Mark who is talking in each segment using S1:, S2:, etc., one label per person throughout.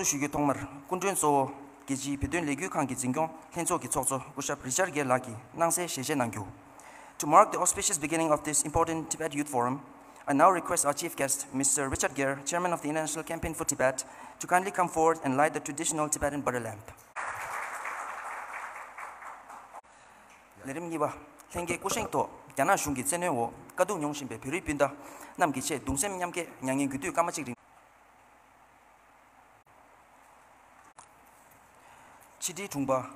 S1: Shugi Tongmar, Kundun so Giji Pidun Legu Kangi Zingong, Tenzo Kitsozo, Bushap Richard Gelaki, Nangse Sheshe Nangyu. To mark the auspicious beginning of this important Tibet Youth Forum, I now request our chief guest, Mr. Richard Gere, Chairman of the International Campaign for Tibet, to kindly come forward and light the traditional Tibetan butter lamp. Lerim Giba, Tenge Kushengto, Yana Shungi Tsenewo, Kadu Nyongshimbe Piripinda, Namgiche, Dungsem Yamke, Nyangin Gutu Kamachik. Chidi Chungba,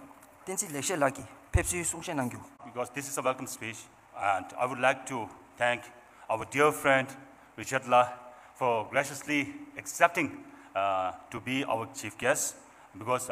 S1: Tensi Leshe Laki, Pepsi Sungshen Nangyu.
S2: Because this is a welcome speech, and I would like to thank our dear friend Richard La for graciously accepting to be our chief guest, because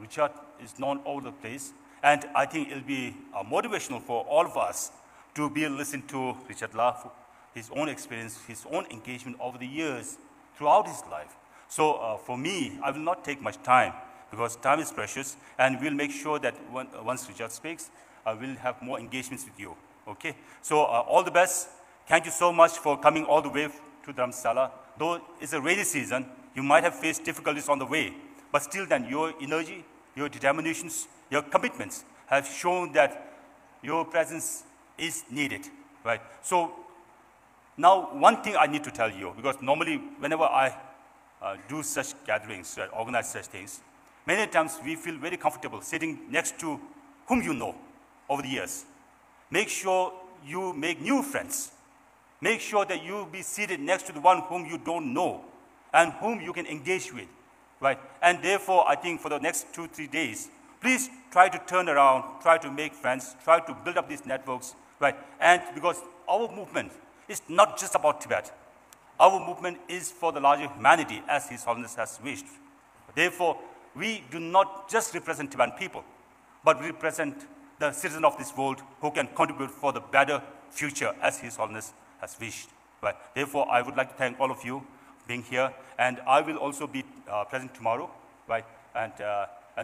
S2: Richard is known all over the place, and I think it'll be motivational for all of us to be listening to Richard La for his own experience, his own engagement over the years throughout his life. So for me, I will not take much time, because time is precious, and we'll make sure that once Richard speaks, we'll have more engagements with you. Okay? So all the best. Thank you so much for coming all the way to Dharamsala. Though it's a rainy season, you might have faced difficulties on the way, but still then your energy, your determinations, your commitments have shown that your presence is needed, right? So now one thing I need to tell you, because normally whenever I do such gatherings, organize such things, many times we feel very comfortable sitting next to whom you know over the years. Make sure you make new friends. Make sure that you be seated next to the one whom you don't know and whom you can engage with, right? And therefore, I think for the next 2-3 days, please try to turn around, try to make friends, try to build up these networks, right? And because our movement is not just about Tibet. Our movement is for the larger humanity, as His Holiness has wished. Therefore, we do not just represent Tibetan people, but we represent the citizens of this world who can contribute for the better future, as His Holiness has wished. Right? Therefore, I would like to thank all of you for being here, and I will also be present tomorrow, right? And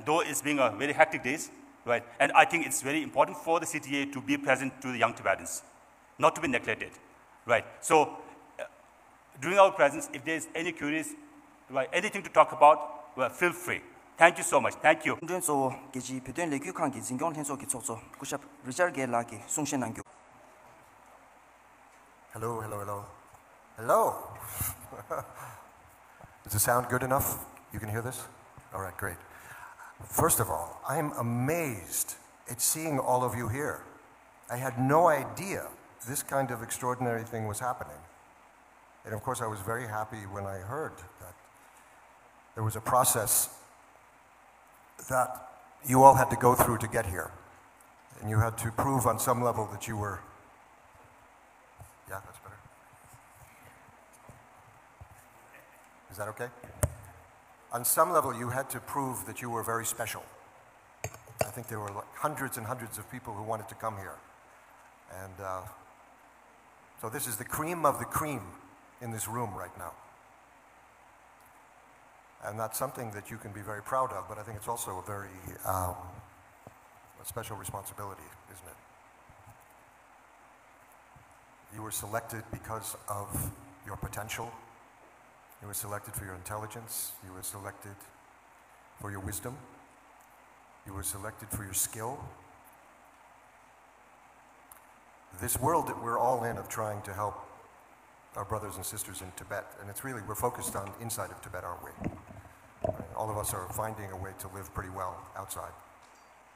S2: though it's being a very hectic days, right? And I think it's very important for the CTA to be present to the young Tibetans, not to be neglected, right? So, during our presence, if there's any queries, right, anything to talk about, well, feel free. Thank you so much. Thank you.
S1: Hello,
S3: hello, hello. Hello. Is the sound good enough? You can hear this? All right, great. First of all, I'm amazed at seeing all of you here. I had no idea this kind of extraordinary thing was happening. And of course, I was very happy when I heard that there was a process that you all had to go through to get here. And you had to prove on some level that you were, yeah, that's better. Is that okay? On some level, you had to prove that you were very special. I think there were hundreds and hundreds of people who wanted to come here. And so this is the cream of the cream in this room right now. And that's something that you can be very proud of, but I think it's also a very a special responsibility, isn't it? You were selected because of your potential. You were selected for your intelligence. You were selected for your wisdom. You were selected for your skill. This world that we're all in of trying to help our brothers and sisters in Tibet, and it's really, we're focused on inside of Tibet, aren't we? All of us are finding a way to live pretty well outside.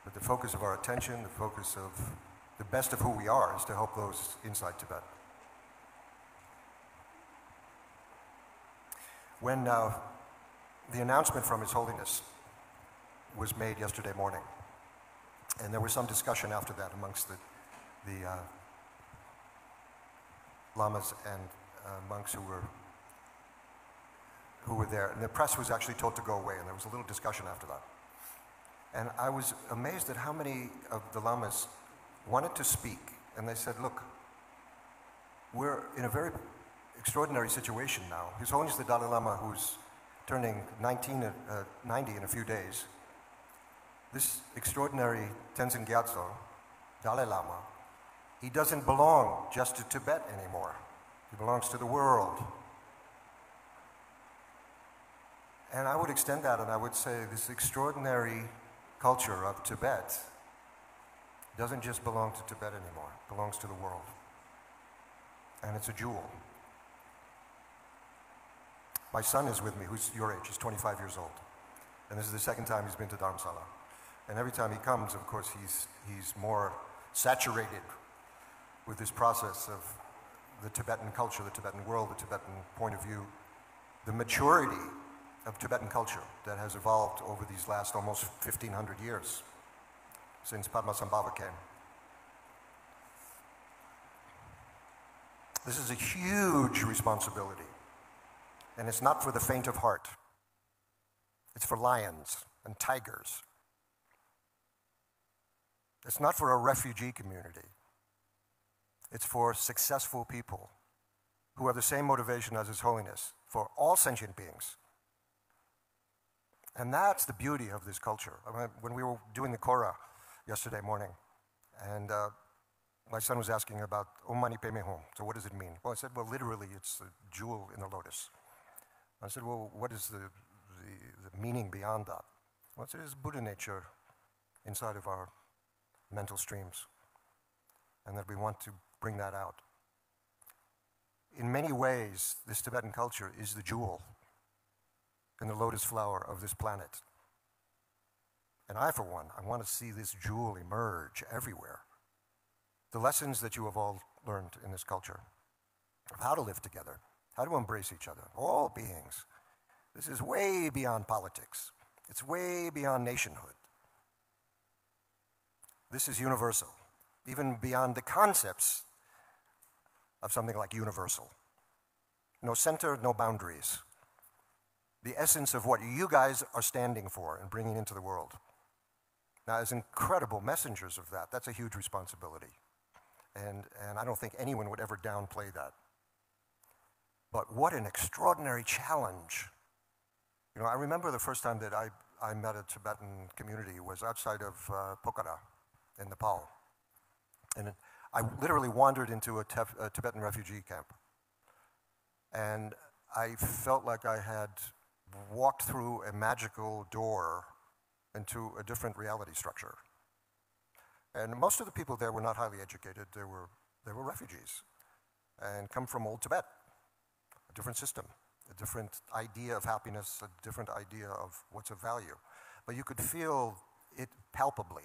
S3: But the focus of our attention, the focus of the best of who we are is to help those inside Tibet. When the announcement from His Holiness was made yesterday morning, and there was some discussion after that amongst the lamas and monks who were there, and the press was actually told to go away, and there was a little discussion after that. And I was amazed at how many of the lamas wanted to speak, and they said, look, we're in a very extraordinary situation now. His Holiness the Dalai Lama, who's turning 90 in a few days, this extraordinary Tenzin Gyatso, Dalai Lama, he doesn't belong just to Tibet anymore. He belongs to the world. And I would extend that and I would say this extraordinary culture of Tibet doesn't just belong to Tibet anymore, it belongs to the world. And it's a jewel. My son is with me, who's your age, he's 25 years old. And this is the second time he's been to Dharamsala. And every time he comes, of course, he's more saturated with this process of the Tibetan culture, the Tibetan world, the Tibetan point of view, the maturity of Tibetan culture that has evolved over these last almost 1,500 years since Padmasambhava came. This is a huge responsibility, and it's not for the faint of heart. It's for lions and tigers. It's not for a refugee community. It's for successful people who have the same motivation as His Holiness, for all sentient beings. And that's the beauty of this culture. I mean, when we were doing the Kora yesterday morning, and my son was asking about Om Mani Padme Hum. So what does it mean? Well, I said, well, literally, it's a jewel in the lotus. I said, well, what is the meaning beyond that? Well, it is Buddha nature inside of our mental streams, and that we want to bring that out. In many ways, this Tibetan culture is the jewel in the lotus flower of this planet. And I, for one, I want to see this jewel emerge everywhere. The lessons that you have all learned in this culture of how to live together, how to embrace each other, all beings. This is way beyond politics. It's way beyond nationhood. This is universal, even beyond the concepts of something like universal. No center, no boundaries. The essence of what you guys are standing for and bringing into the world. Now, as incredible messengers of that, that's a huge responsibility. And I don't think anyone would ever downplay that. But what an extraordinary challenge. You know, I remember the first time that I met a Tibetan community was outside of Pokhara in Nepal. And I literally wandered into a Tibetan refugee camp. And I felt like I had walked through a magical door into a different reality structure. And most of the people there were not highly educated. They were refugees and come from old Tibet, a different system, a different idea of happiness, a different idea of what's of value. But you could feel it palpably,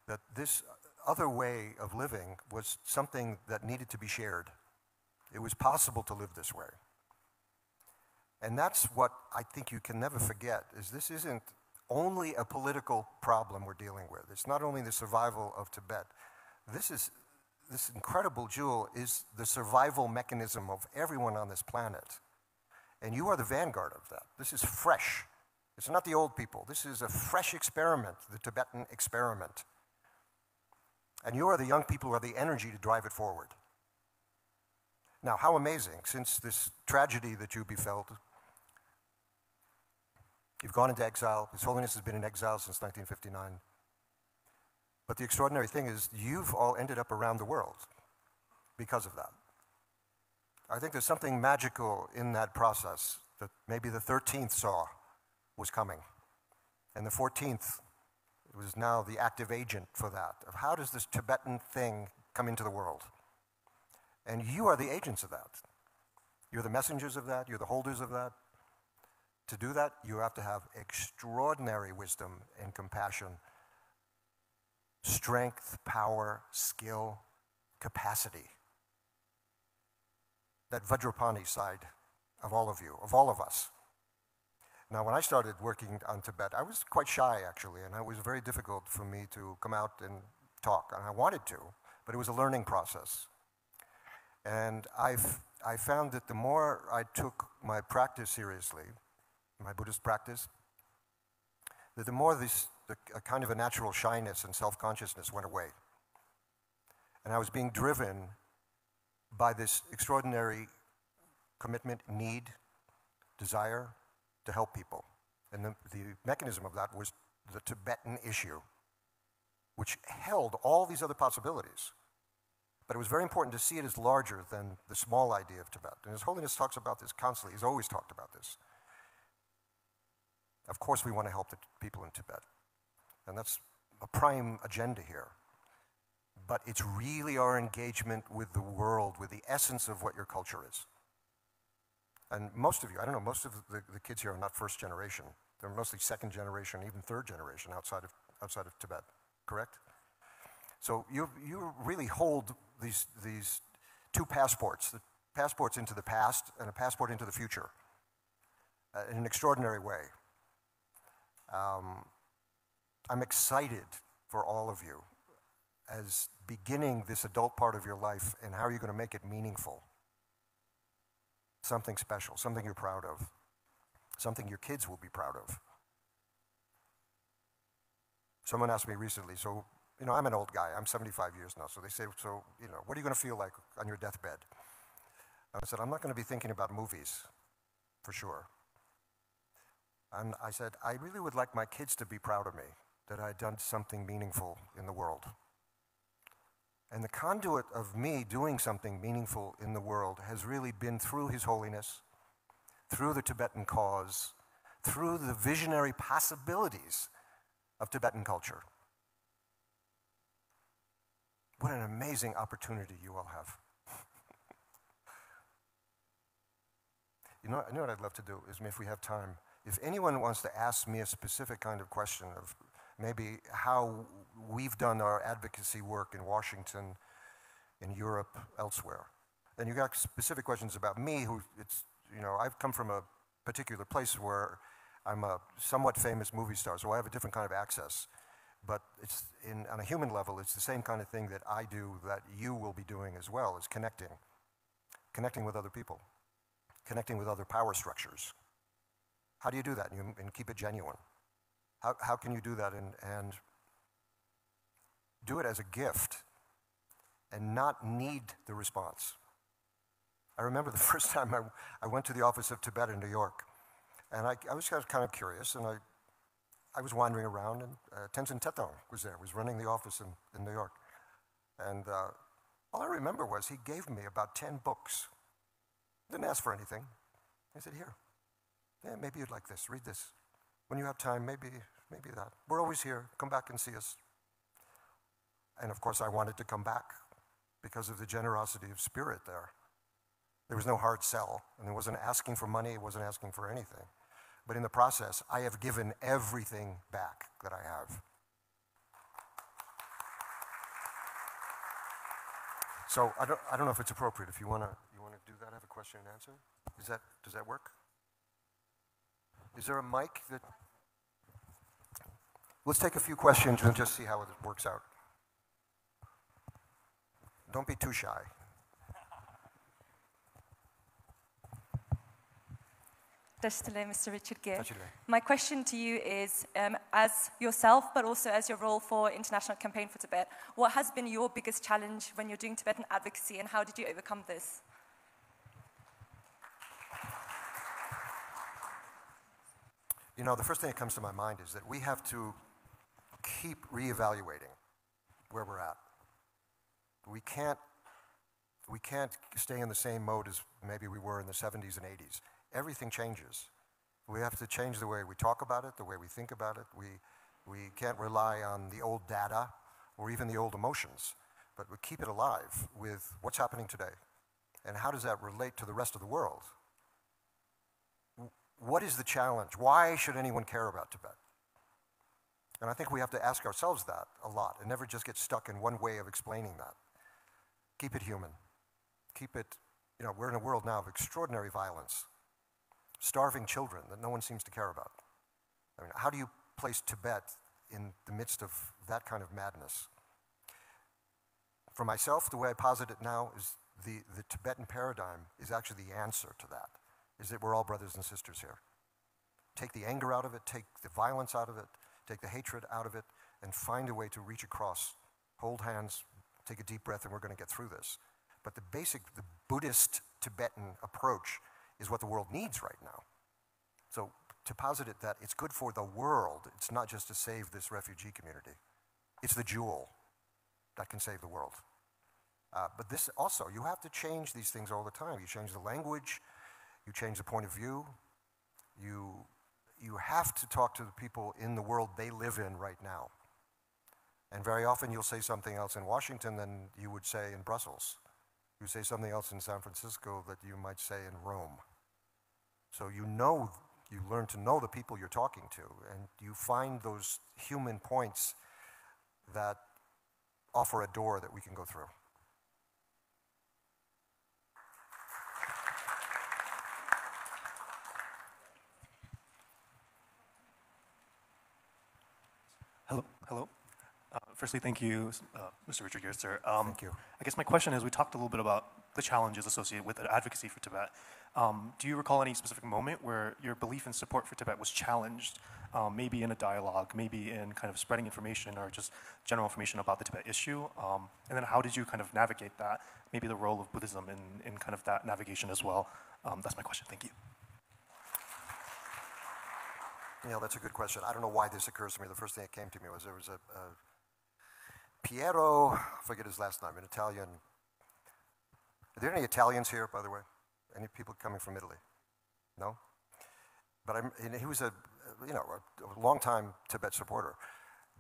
S3: that this other way of living was something that needed to be shared. It was possible to live this way. And that's what I think you can never forget, is this isn't only a political problem we're dealing with. It's not only the survival of Tibet. This incredible jewel is the survival mechanism of everyone on this planet. And you are the vanguard of that. This is fresh. It's not the old people. This is a fresh experiment, the Tibetan experiment. And you are the young people who have the energy to drive it forward. Now, how amazing, since this tragedy that you befell, you've gone into exile. His Holiness has been in exile since 1959. But the extraordinary thing is you've all ended up around the world because of that. I think there's something magical in that process that maybe the 13th saw was coming. And the 14th was now the active agent for that, of how does this Tibetan thing come into the world? And you are the agents of that. You're the messengers of that. You're the holders of that. To do that, you have to have extraordinary wisdom and compassion, strength, power, skill, capacity. That Vajrapani side of all of you, of all of us. Now, when I started working on Tibet, I was quite shy, actually, and it was very difficult for me to come out and talk, and I wanted to, but it was a learning process. And I found that the more I took my practice seriously, my Buddhist practice, that the more a kind of a natural shyness and self-consciousness went away. And I was being driven by this extraordinary commitment, need, desire to help people. And the mechanism of that was the Tibetan issue, which held all these other possibilities. But it was very important to see it as larger than the small idea of Tibet. And His Holiness talks about this constantly. He's always talked about this. Of course we want to help the people in Tibet, and that's a prime agenda here. But it's really our engagement with the world, with the essence of what your culture is. And most of you, I don't know, most of the kids here are not first generation. They're mostly second generation, even third generation outside of Tibet, correct? So you really hold these two passports, the passports into the past and a passport into the future in an extraordinary way. I'm excited for all of you as beginning this adult part of your life, and how are you going to make it meaningful? Something special, something you're proud of, something your kids will be proud of. Someone asked me recently, so, you know, I'm an old guy, I'm 75 years now, so they say, so, you know, what are you going to feel like on your deathbed? And I said, I'm not going to be thinking about movies, for sure. And I said, I really would like my kids to be proud of me, that I had done something meaningful in the world. And the conduit of me doing something meaningful in the world has really been through His Holiness, through the Tibetan cause, through the visionary possibilities of Tibetan culture. What an amazing opportunity you all have. You know what I'd love to do is, if we have time, if anyone wants to ask me a specific kind of question of maybe how we've done our advocacy work in Washington, in Europe, elsewhere. And you got specific questions about me, I've come from a particular place where I'm a somewhat famous movie star, so I have a different kind of access. But it's on a human level, it's the same kind of thing that I do that you will be doing as well, is connecting with other people, connecting with other power structures. How do you do that and keep it genuine? How can you do that and do it as a gift and not need the response? I remember the first time I went to the office of Tibet in New York, and I was kind of curious, and I was wandering around, and Tenzin Tetong was there, was running the office in New York. And all I remember was he gave me about 10 books. Didn't ask for anything. He said, here, yeah, maybe you'd like this, read this. When you have time, maybe that. We're always here, come back and see us. And of course I wanted to come back because of the generosity of spirit there. There was no hard sell, and it wasn't asking for money, it wasn't asking for anything. But in the process, I have given everything back that I have. So I don't know if it's appropriate. If you want to do that, have a question and answer. Does that work? Is there a mic that? Let's take a few questions and just see how it works out. Don't be too shy.
S4: Tashtale, Mr. Richard Gere.
S3: Tashtale.
S4: My question to you is, as yourself, but also as your role for International Campaign for Tibet, what has been your biggest challenge when you're doing Tibetan advocacy, and how did you overcome this?
S3: You know, the first thing that comes to my mind is that we have to keep reevaluating where we're at. We can't stay in the same mode as maybe we were in the 70s and 80s. Everything changes. We have to change the way we talk about it, the way we think about it. We can't rely on the old data or even the old emotions, but we keep it alive with what's happening today. And how does that relate to the rest of the world? What is the challenge? Why should anyone care about Tibet? And I think we have to ask ourselves that a lot and never just get stuck in one way of explaining that. Keep it human. Keep it, you know, we're in a world now of extraordinary violence. Starving children that no one seems to care about. I mean, how do you place Tibet in the midst of that kind of madness? For myself, the way I posit it now is the Tibetan paradigm is actually the answer to that, is that we're all brothers and sisters here. Take the anger out of it, take the violence out of it, take the hatred out of it, and find a way to reach across, hold hands, take a deep breath, and we're going to get through this. But the Buddhist Tibetan approach is what the world needs right now. So to posit it that it's good for the world, it's not just to save this refugee community. It's the jewel that can save the world. But this also, you have to change these things all the time. You change the language, you change the point of view, you you have to talk to the people in the world they live in right now. And very often you'll say something else in Washington than you would say in Brussels. You say something else in San Francisco that you might say in Rome. So you learn to know the people you're talking to, and you find those human points that offer a door that we can go through.
S5: Hello. Firstly, thank you, Mr. Richard Gere, sir.
S3: Thank you.
S5: I guess my question is, we talked a little bit about the challenges associated with advocacy for Tibet. Do you recall any specific moment where your belief and support for Tibet was challenged, maybe in a dialogue, maybe in kind of spreading information or just general information about the Tibet issue? And then how did you kind of navigate that, maybe the role of Buddhism in kind of that navigation as well? That's my question. Thank you.
S3: Yeah, that's a good question. I don't know why this occurs to me. The first thing that came to me was there was a Piero, I forget his last name, an Italian. Are there any Italians here, by the way? Any people coming from Italy? No? But he was a long-time Tibet supporter.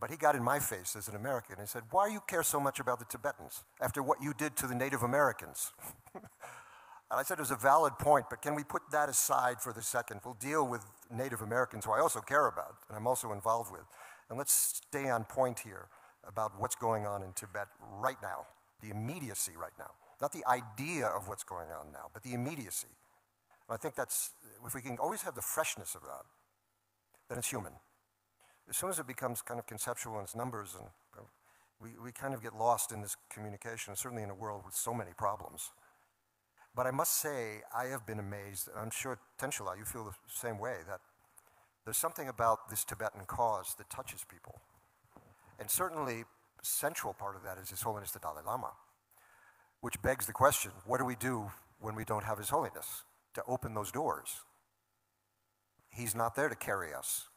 S3: But he got in my face as an American and said, why do you care so much about the Tibetans after what you did to the Native Americans? And I said it was a valid point, but can we put that aside for the second? We'll deal with Native Americans, who I also care about and I'm also involved with. And let's stay on point here about what's going on in Tibet right now, the immediacy right now. Not the idea of what's going on now, but the immediacy. And I think that's, if we can always have the freshness of that, then it's human. As soon as it becomes kind of conceptual and it's numbers, and we kind of get lost in this communication, certainly in a world with so many problems. But I must say, I have been amazed, and I'm sure, Tenshinla, you feel the same way, that there's something about this Tibetan cause that touches people. And certainly, a central part of that is His Holiness the Dalai Lama, which begs the question, what do we do when we don't have His Holiness to open those doors? He's not there to carry us.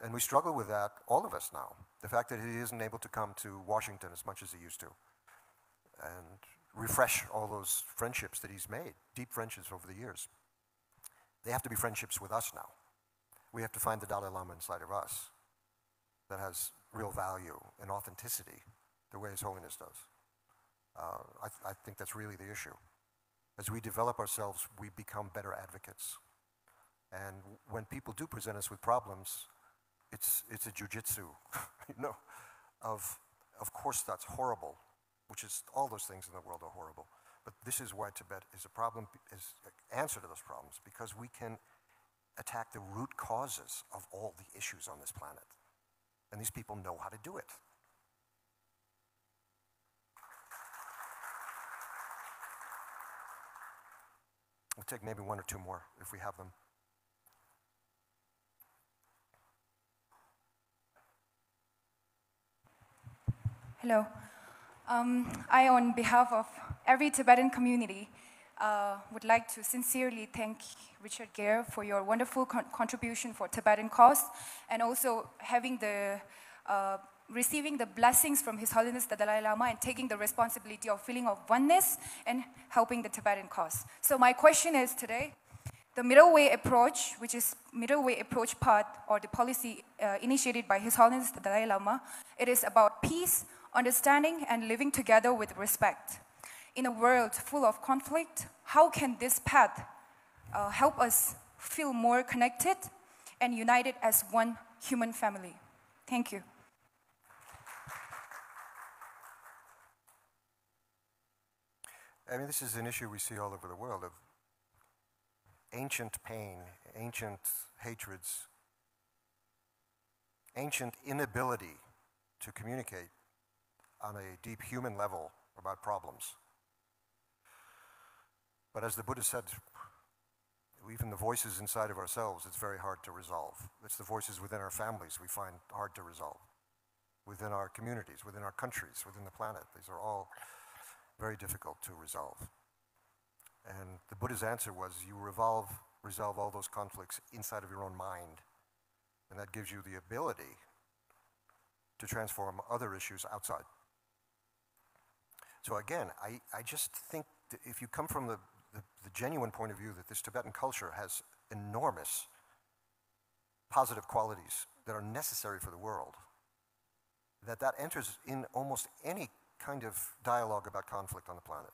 S3: And we struggle with that, all of us now. The fact that he isn't able to come to Washington as much as he used to. And refresh all those friendships that he's made, deep friendships over the years. They have to be friendships with us now. We have to find the Dalai Lama inside of us that has real value and authenticity, the way His Holiness does. I think that's really the issue. As we develop ourselves, we become better advocates. And when people do present us with problems, it's a jujitsu, of course that's horrible, which is, all those things in the world are horrible. But this is why Tibet is a problem, is an answer to those problems, because we can attack the root causes of all the issues on this planet. And these people know how to do it. We'll take maybe one or two more if we have them.
S6: Hello. I, on behalf of every Tibetan community, would like to sincerely thank Richard Gere for your wonderful contribution for Tibetan cause, and also having receiving the blessings from His Holiness the Dalai Lama and taking the responsibility of feeling of oneness and helping the Tibetan cause. So my question is today, the middle way approach, which is middle way approach path, or the policy initiated by His Holiness the Dalai Lama, it is about peace, understanding, and living together with respect. In a world full of conflict, how can this path help us feel more connected and united as one human family? Thank you.
S3: I mean, this is an issue we see all over the world, of ancient pain, ancient hatreds, ancient inability to communicate on a deep human level about problems. But as the Buddha said, even the voices inside of ourselves, it's very hard to resolve. It's the voices within our families we find hard to resolve. Within our communities, within our countries, within the planet, these are all very difficult to resolve. And the Buddha's answer was, you resolve all those conflicts inside of your own mind. And that gives you the ability to transform other issues outside. So again, I just think that if you come from the genuine point of view that this Tibetan culture has enormous positive qualities that are necessary for the world, that enters in almost any kind of dialogue about conflict on the planet.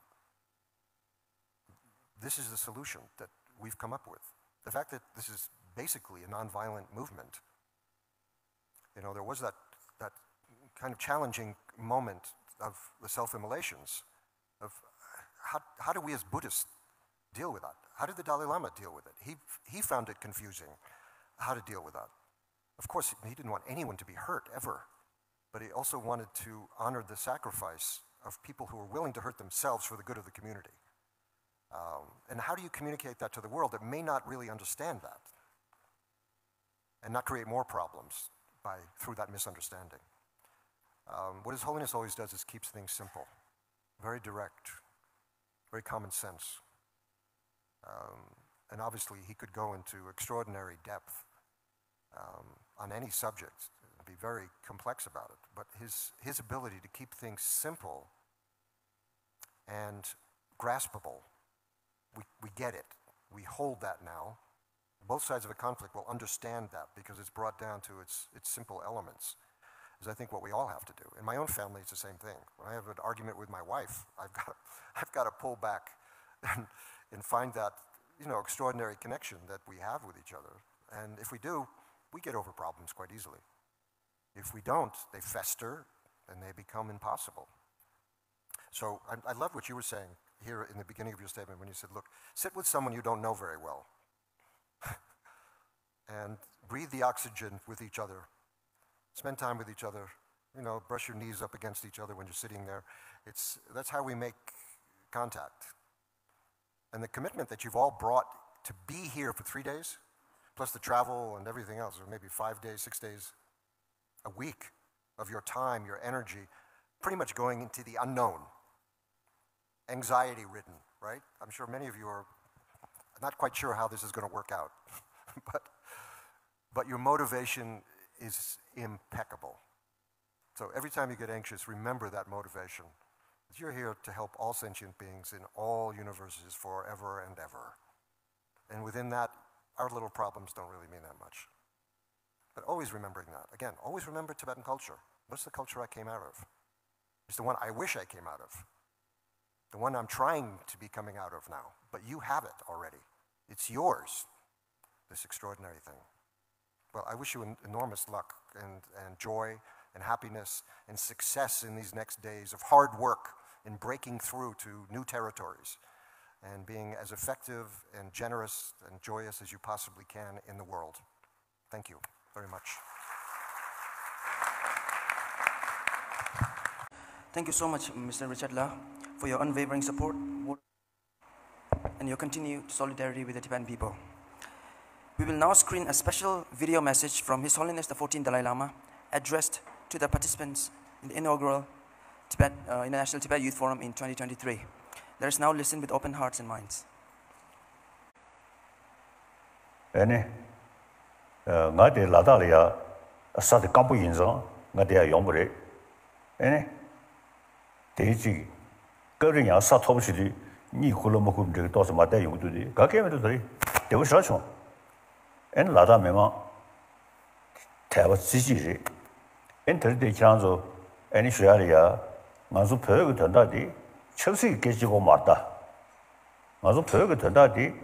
S3: This is the solution that we've come up with. The fact that this is basically a nonviolent movement. You know, there was that kind of challenging moment of the self-immolations, of how do we as Buddhists deal with that? How did the Dalai Lama deal with it? He found it confusing how to deal with that. Of course, he didn't want anyone to be hurt, ever. But he also wanted to honor the sacrifice of people who were willing to hurt themselves for the good of the community. And how do you communicate that to the world that may not really understand that? And not create more problems through that misunderstanding. What His Holiness always does is keeps things simple, very direct, very common sense. And obviously he could go into extraordinary depth on any subject, and be very complex about it. But his ability to keep things simple and graspable, we get it. We hold that now. Both sides of a conflict will understand that because it's brought down to its simple elements, is I think what we all have to do. In my own family, it's the same thing. When I have an argument with my wife, I've got to pull back and find that, you know, extraordinary connection that we have with each other. And if we do, we get over problems quite easily. If we don't, they fester and they become impossible. So I love what you were saying here in the beginning of your statement when you said, look, sit with someone you don't know very well and breathe the oxygen with each other. Spend time with each other. You know, brush your knees up against each other when you're sitting there. That's how we make contact. And the commitment that you've all brought to be here for 3 days, plus the travel and everything else, or maybe 5 days, 6 days, a week of your time, your energy, pretty much going into the unknown, anxiety-ridden, right? I'm sure many of you are not quite sure how this is going to work out, but your motivation is impeccable. So every time you get anxious, remember that motivation. You're here to help all sentient beings in all universes forever and ever. And within that, our little problems don't really mean that much. But always remembering that. Again, always remember Tibetan culture. What's the culture I came out of? It's the one I wish I came out of. The one I'm trying to be coming out of now. But you have it already. It's yours, this extraordinary thing. Well, I wish you enormous luck and joy and happiness and success in these next days of hard work in breaking through to new territories and being as effective and generous and joyous as you possibly can in the world. Thank you very much.
S1: Thank you so much, Mr. Richard La, for your unwavering support and your continued solidarity with the Tibetan people. We will now screen a special video message from His Holiness the 14th Dalai Lama addressed to the participants in the inaugural International Tibet Youth Forum in 2023. Let us now listen with open hearts and minds.
S7: Ene, nga de la da ya sa de kampu yin zang, nga de ya yong bu re. Ene, de ji ge ren ya sa to shi de ni hu lo mo hu de do ma de yong du de. Ga ke me de de wo sha chong. En la da me ma ta ba ji ji re. En de de chang zo eni shu ya le ya nga zu phe ge dan da de chösi ge ji go ma da. Nga zu phe ge dan da de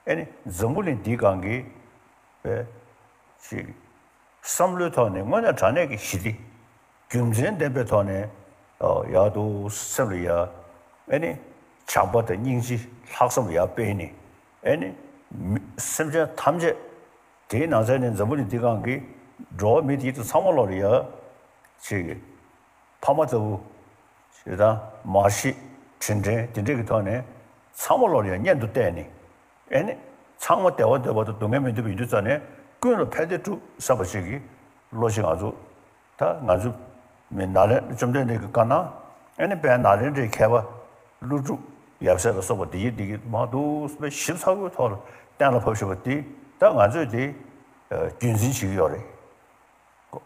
S7: eni zambulin di gang ge be 시 삼류톤에 뭐냐 자네기 시디 금전 대표톤에 야도 설이야 아니 잡아도 인지 학습이야 배니 아니 심지어 탐제 대나자는 저번에 디간기 로 미디도 상월로리야 시 파마도 시다 마시 진제 진제기 톤에 상월로리야 년도 때니 아니 상월 때와도 동해면도 비주잖아요 그는 패대주 사버시기 로싱아주 다 나주 맨날에 좀 전에 그 가나 아니 배 나는데 개와 루주 yap사서 서버 디디 마도 스페 14고 더 땅을 보셔버디 다 나주디 준신시요래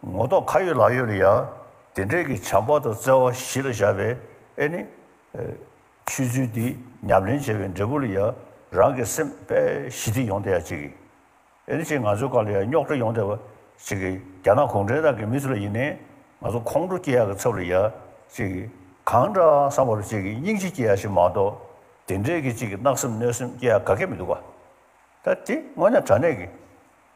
S7: 모두 가요 라요리야 된저기 잡아도 저 실으샤베 아니 취주디 냠는 제변 저불이야 라게 셈배 시디 용대야지 ene che nga zo ka le nyok de yong de ba chi ge ya na khong de da ge mi su le yin ne nga zo khong ru jie ya ge chou le ya chi ge kang zha sa mo chi ge ying ji jie ya shi ma do den zhe ge chi ge nak sim ne sim jie ya ka ge mi du ba da ti mo na zhan ne ge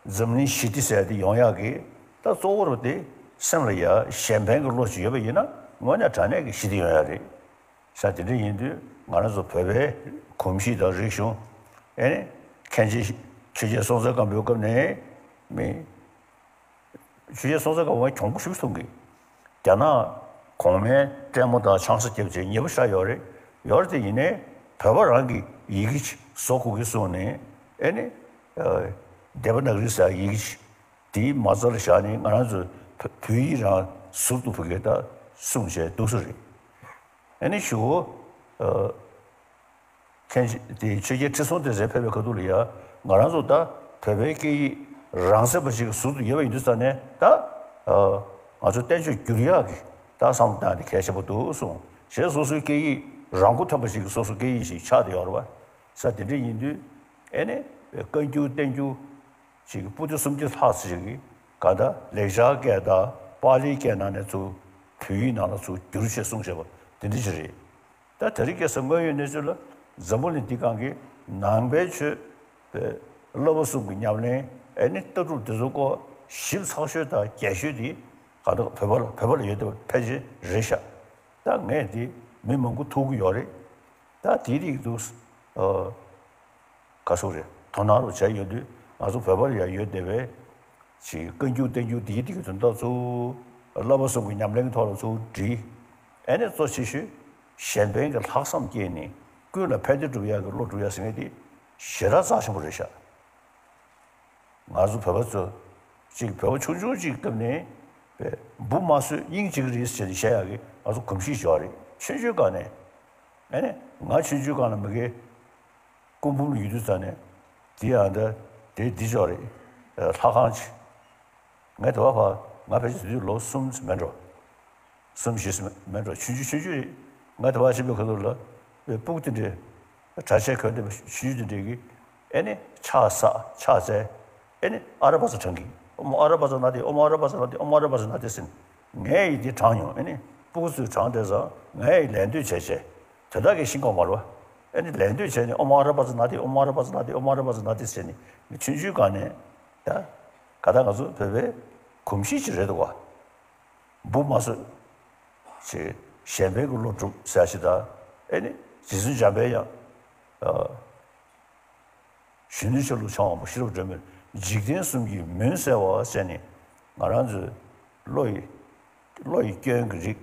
S7: zhen ni shi di se de yong ya ge da zo ro de sem le ya xian pen ge lo ji ye ba yin na mo na zhan ne ge shi di yong ya de sa de yin de nga na zo pe pe kum shi da ri xiong ene kan ji 취재 소설가 몇 건에 미 취재 소설가 왜 정부 싶은 게 있잖아 공매 때마다 창스 제제 예부사요래 열대 이내 더버랑기 이기 소고기 소네 에네 데버나그리사 이기 디 마저샤니 나라즈 뒤라 수도 보게다 숨셰 도서리 에네 쇼 켄지 디 취재 지소대 제페베 거둘이야 나라조다 대백이 랑세버식 수도 예외 인도산에 다 아주 땡주 규리하게 다 상당히 계셔도 소 제소수기 랑고탑버식 소수기 차대요 봐 사들이 인도 에네 건주 땡주 지금 부주 숨지 사스기 가다 레자게다 빨리게나네 주 뒤나는 주 규르시 송셔 된디지 다 저렇게 선거에 내줄 점을 디강게 남배치 러버스 그냥네 애니 떠도 되고 14岁다 계슈디 가도 배벌 얘도 패지 레샤 다 내디 메몽고 토구 요래 다 디리도 가소래 도나로 제여도 아주 배벌이야 요대왜 지 근주 된주 디디가 전도서 러버스 그냥네 토로서 지 애니 소시시 셴뱅의 학sam계니 그나 패드주야 그 로주야 생에디 시라사시 모르셔. 아주 배웠어. 지금 배워 초조지 때문에 무마스 인지를 있어야 셔야게 아주 금시 좋아리. 신주간에 아니 나 신주간에 뭐게 공부를 유도잖아요. 뒤안데 디저리 사강치. 내가 봐. 나베지 로숨스 맨로. 숨시스 맨로 신주 내가 봐 집에 가더라. 북들이 자체 근데 쉬지되기 애네 차세 애네 알아봐서 전기 알아봐서 나디 알아봐서 나디신 내 이제 장요 애네 부스 장대서 내 랜드 제세 저다게 신고 말로 애네 랜드 제네 알아봐서 나디시니 진주간에 다 가다가서 베베 금시지래도 와 무마서 제 셴베글로 좀 사시다 애네 지수 잡아야 신주절로 처음 싫어 그러면 직진 숨기 면세와 세니 말한지 로이 견그지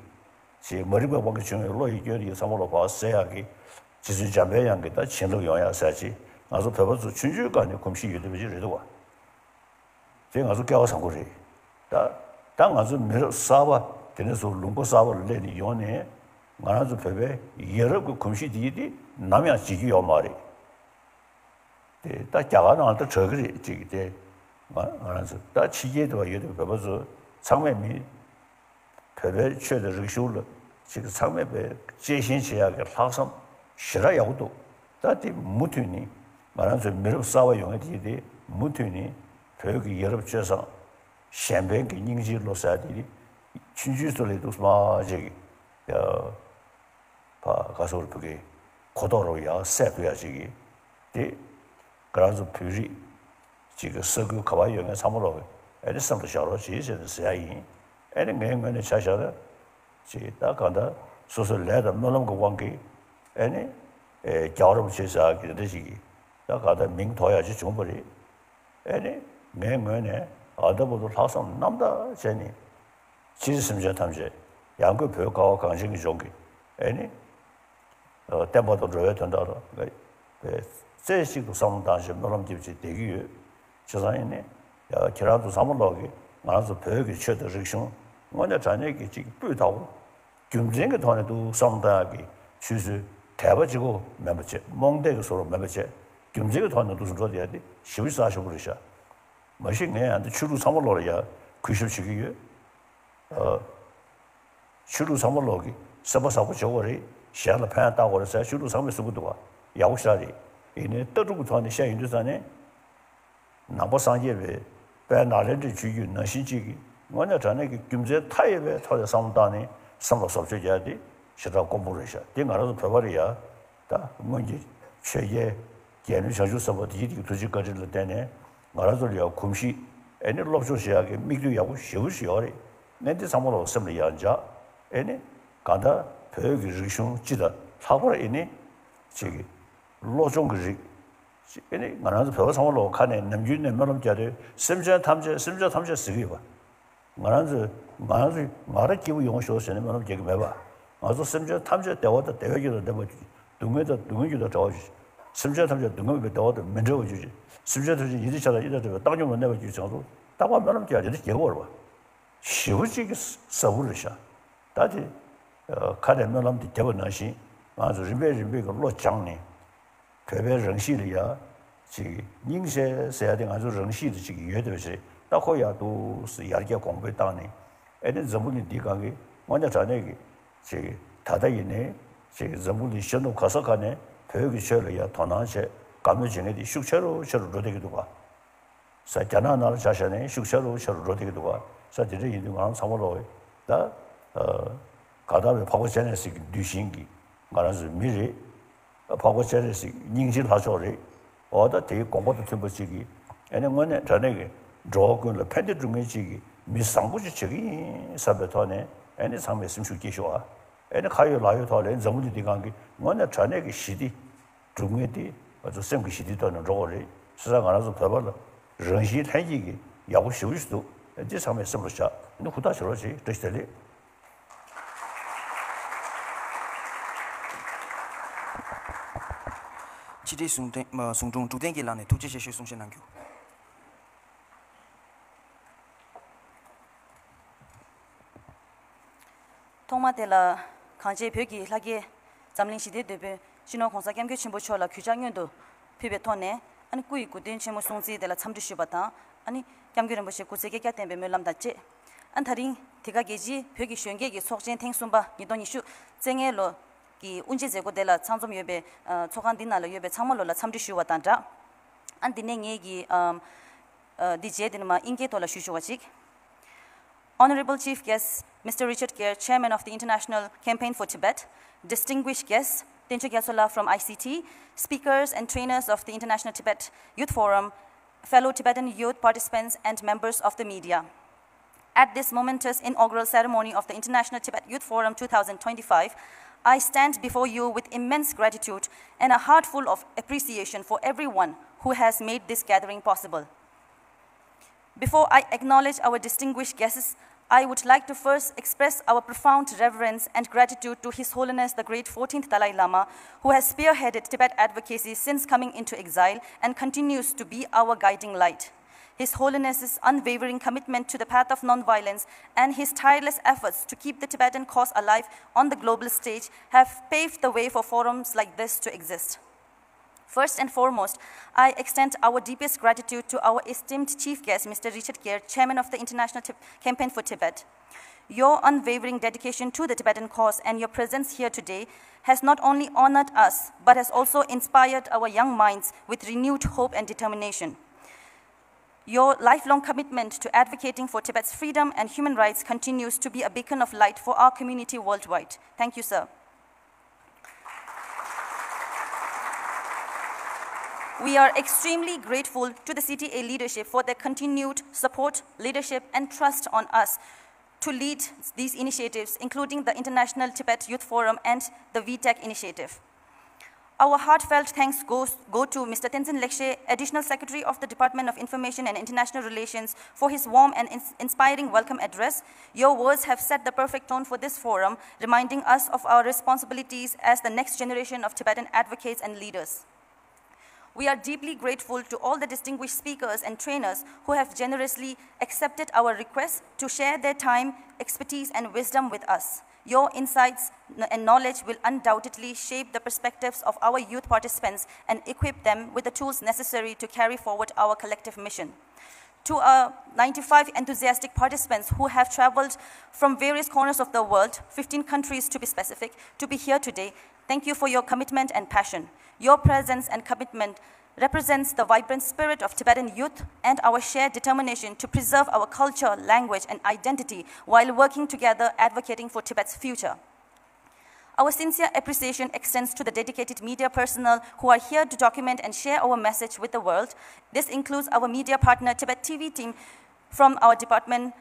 S7: 제 머리가 보기 중에 로이 견이 사모로 봐서야기 지수 잡아야 한게다 진로 영향사지 아주 배워서 준주간에 금시 유도비지래도 와 제가 아주 겨우 상고리 당 아주 메로 사와 되는서 롱고 사와를 내니 요네 말아서 배배 여러 그 금시 뒤디 남이야 지기요 말이 다 자가나한테 저거리 지기대 말아서 다 지게도 여도 배워서 상매미 배배 최대 르쇼를 지금 상매배 제신시하게 학성 싫어야고도 다디 무튼이 말아서 메로 사와 용의 뒤디 무튼이 배우기 여러 주에서 셴뱅기 닝지로 사디리 진주소리도 마저기 가서 그게 고도로야 세도야지 데 그래서 표지 지금 서구 가봐요는 사물로 에르섬도 샤로 지제는 사이 에르 매매는 차샤다 지다 간다 소설 레다 놀는 관계 에네 겨울 제사 그러듯이 다 가다 명토야지 좀버리 에네 매매네 아더보도 사선 남다 제니 지스심자 탐제 양고 벽하고 관심이 좋게 에네 때마다 줘야 된다로 제식도 상당히 놀람집지 되기 저사이네 야 기라도 사물로기 나서 벽이 쳐도 릭션 먼저 자네기 지금 뿌다고 김쟁의 돈에도 상당하게 취수 대버지고 매버지 몽대가 서로 매버지 김쟁의 돈은 무슨 소리야 돼 1440불이야 마신네 안데 추루 사물로야 90시기에 추루 사물로기 서버사고 저거리 시안을 판다고 그래서 추루 사물 쓰고도 와 야구샤리 이네 떠주고 돈에 시야 인도산에 나보 상예베 배나렌지 주유 너신지기 뭐냐 전에 김제 타입에 터져 상담다니 상로 접촉해야지 시다 공부를 해야 돼 알아서 배워야 다 뭔지 최예 개는 자주서부터 이디 도지까지를 때네 알아서려 kum시 애니 롭조시하게 미규하고 쉬우시어리 내데 상모로 섬리 연자 애니 간다 배우기 리숑 지다 사고라 이니 저기 로종그 애니 만나서 배워 상모로 칸에 남준네 말음 자들 심지어 탐제 쓰기 봐 만나서 말을 기부 용쇼스네 말음 제가 봐 아주 심지어 탐제 대화도 대외기도 되고 동의도 저지 심지어 탐제 동의도 대화도 면접 주지 심지어 탐제 이리차다 이래도 땅좀 내가 주지 정도 따와 말음 자들 개월 봐 쉬우지게 서울이셔 다지 칸에 말음도 되고 나시 아주 리베리베가 로장네特别 人系的呀，这个人些设定还是人系的这个阅读是，大伙也都是也叫广播当的，那人物的地方的，我家在那个这个他的人呢，这个人物的选读考试看呢，培育学了呀，同样些感觉进来的，学车做这个的话，在加拿大下些呢，学车做这个的话，在这里人往差不多的，搞到跑过现在是旅行的，俺是每日。包括这是人性他说的，我的对广播的听不起的，那我呢在那个如果了判断中间这个没上过去这个三百套呢，那上面什么技术啊？那还有哪有套呢？人物的地方的，我呢在那个西的中间的，或者什么西的都能找的，实际上俺是拍不了，人性太极的，要休息多，这上面什么下，你回答起来去，这是的。
S1: 지대 송종 두den기라네 두제셰 송신한교
S8: 통마텔라 강제 벽이 라게 잠링 시대 되베 신호 공사 겸교 침보초라 규장연도 피베톤네 아니 꾸이꾸된 침모 송지데라 참주시바타 아니 겸교는 뭐시 고세게 갸템베 멜람다체 안타링 디가게지 벽이 쉬운게기 속진 탱숨바 니도니슈 쟁에로 기 운지 제고델라 창좀 예배 초간 디나라 예배 창mol로라 참디슈와 단자 안 디네게기 디제드마 인게토라 슈슈와직 Honorable Chief Guest Mr. Richard Gere, Chairman of the International Campaign for Tibet, distinguished guests Tencho Gyatsola from ICT, speakers and trainers of the International Tibet Youth Forum, fellow Tibetan youth participants and members of the media. At this momentous inaugural ceremony of the International Tibet Youth Forum 2025, I stand before you with immense gratitude and a heart full of appreciation for everyone who has made this gathering possible. Before I acknowledge our distinguished guests, I would like to first express our profound reverence and gratitude to His Holiness the Great 14th Dalai Lama, who has spearheaded Tibet advocacy since coming into exile and continues to be our guiding light. His Holiness's unwavering commitment to the path of nonviolence and his tireless efforts to keep the Tibetan cause alive on the global stage have paved the way for forums like this to exist. First and foremost, I extend our deepest gratitude to our esteemed chief guest, Mr. Richard Gere, Chairman of the International Campaign for Tibet. Your unwavering dedication to the Tibetan cause and your presence here today has not only honored us, but has also inspired our young minds with renewed hope and determination. Your lifelong commitment to advocating for Tibet's freedom and human rights continues to be a beacon of light for our community worldwide. Thank you, sir. We are extremely grateful to the CTA leadership for their continued support, leadership, and trust on us to lead these initiatives, including the International Tibet Youth Forum and the VTech initiative. Our heartfelt thanks go to Mr. Tenzin Lekshe, Additional Secretary of the Department of Information and International Relations, for his warm and inspiring welcome address. Your words have set the perfect tone for this forum, reminding us of our responsibilities as the next generation of Tibetan advocates and leaders. We are deeply grateful to all the distinguished speakers and trainers who have generously accepted our request to share their time, expertise, and wisdom with us. Your insights and knowledge will undoubtedly shape the perspectives of our youth participants and equip them with the tools necessary to carry forward our collective mission. To our 95 enthusiastic participants who have traveled from various corners of the world, 15 countries to be specific, to be here today, thank you for your commitment and passion. Your presence and commitment represents the vibrant spirit of Tibetan youth and our shared determination to preserve our culture, language, and identity while working together advocating for Tibet's future. Our sincere appreciation extends to the dedicated media personnel who are here to document and share our message with the world. This includes our media partner Tibet TV team from our department,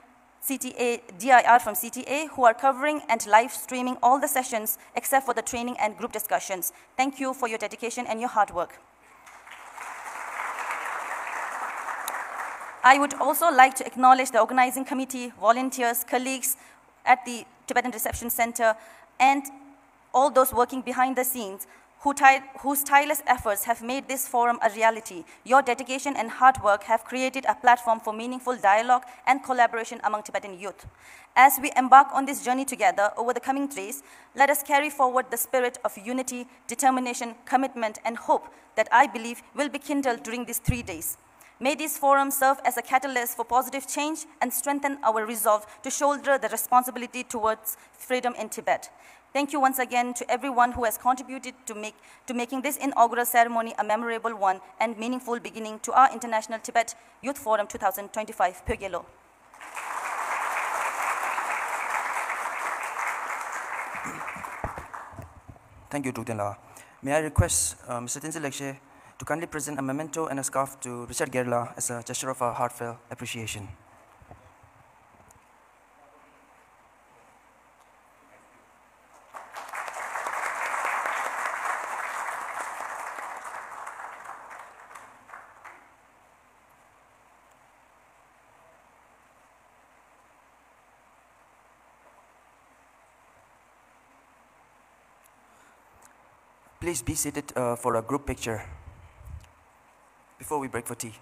S8: CTA, DIR from CTA, who are covering and live streaming all the sessions except for the training and group discussions. Thank you for your dedication and your hard work. I would also like to acknowledge the organizing committee, volunteers, colleagues at the Tibetan Reception Center, and all those working behind the scenes whose tireless efforts have made this forum a reality. Your dedication and hard work have created a platform for meaningful dialogue and collaboration among Tibetan youth. As we embark on this journey together over the coming days, let us carry forward the spirit of unity, determination, commitment, and hope that I believe will be kindled during these 3 days. May this forum serve as a catalyst for positive change and strengthen our resolve to shoulder the responsibility towards freedom in Tibet. Thank you once again to everyone who has contributed to making this inaugural ceremony a memorable one and meaningful beginning to our International Tibet Youth Forum 2025, Pögyelo.
S1: Thank you, Dr. May I request Mr. Tenzin Lekshe to kindly present a memento and a scarf to Richard Gerla as a gesture of our heartfelt appreciation. Please be seated for a group picture before we break for tea.